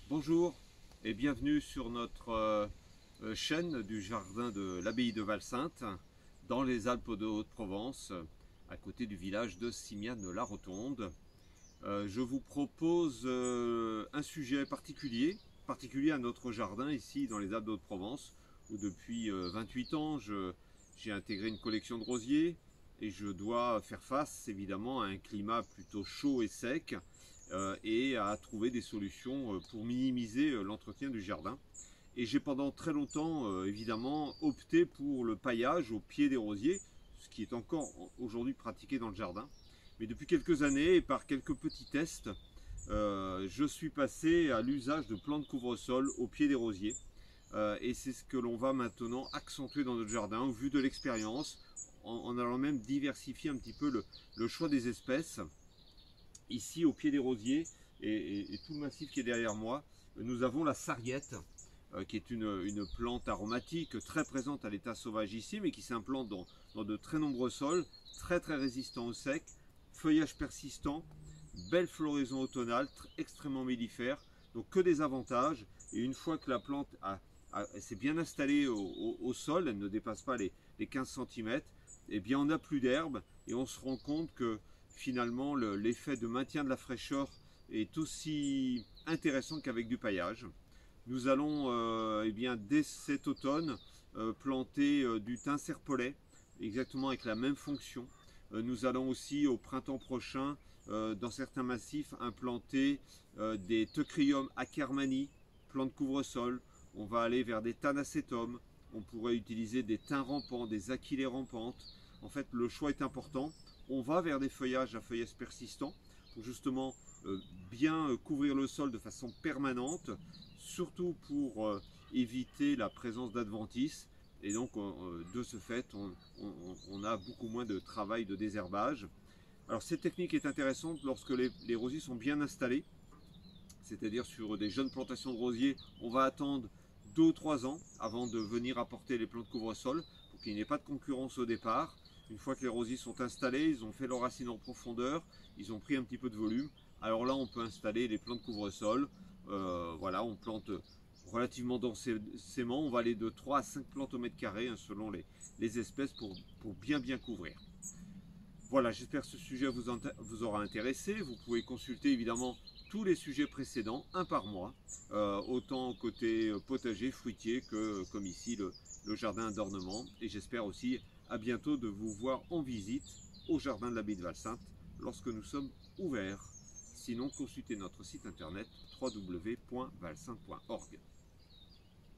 Bonjour et bienvenue sur notre chaîne du jardin de l'abbaye de Valsainte dans les Alpes de Haute-Provence, à côté du village de Simiane-la-Rotonde. Je vous propose un sujet particulier à notre jardin ici dans les Alpes de Haute-Provence, où depuis 28 ans j'ai intégré une collection de rosiers et je dois faire face évidemment à un climat plutôt chaud et sec et à trouver des solutions pour minimiser l'entretien du jardin. Et j'ai pendant très longtemps évidemment opté pour le paillage au pied des rosiers, ce qui est encore aujourd'hui pratiqué dans le jardin. Mais depuis quelques années et par quelques petits tests, je suis passé à l'usage de plantes couvre-sol au pied des rosiers. Et c'est ce que l'on va maintenant accentuer dans notre jardin au vu de l'expérience, en allant même diversifier un petit peu le choix des espèces. Ici au pied des rosiers et tout le massif qui est derrière moi, nous avons la sarriette, qui est une plante aromatique très présente à l'état sauvage ici, mais qui s'implante dans de très nombreux sols, très résistant au sec, feuillage persistant, belle floraison automnale, extrêmement mellifère, donc que des avantages. Et une fois que la plante s'est bien installée au sol, elle ne dépasse pas les 15 cm, et bien on n'a plus d'herbe et on se rend compte que finalement l'effet de maintien de la fraîcheur est aussi intéressant qu'avec du paillage. Nous allons eh bien, dès cet automne planter du thym serpolet, exactement avec la même fonction. Nous allons aussi au printemps prochain, dans certains massifs, implanter des Teucrium ackermanni, plantes couvre-sol. On va aller vers des thanacétums. On pourrait utiliser des thym rampants, des achillées rampantes. En fait, le choix est important. On va vers des feuillages à feuillage persistant pour justement bien couvrir le sol de façon permanente, surtout pour éviter la présence d'adventices. Et donc, de ce fait, on a beaucoup moins de travail de désherbage. Alors, cette technique est intéressante lorsque les rosiers sont bien installés, c'est-à-dire sur des jeunes plantations de rosiers, on va attendre 2 ou 3 ans avant de venir apporter les plantes couvre-sol pour qu'il n'y ait pas de concurrence au départ. Une fois que les rosiers sont installés, ils ont fait leurs racines en profondeur, ils ont pris un petit peu de volume. Alors là, on peut installer les plantes couvre-sol. Voilà, on plante relativement densément. On va aller de 3 à 5 plantes au mètre carré, hein, selon les espèces, pour bien couvrir. Voilà, j'espère que ce sujet vous aura intéressé. Vous pouvez consulter évidemment tous les sujets précédents, un par mois, autant côté potager, fruitier, que comme ici le jardin d'ornement. Et j'espère aussi à bientôt de vous voir en visite au jardin de l'abbaye de Valsainte lorsque nous sommes ouverts. Sinon, consultez notre site internet www.valsainte.org.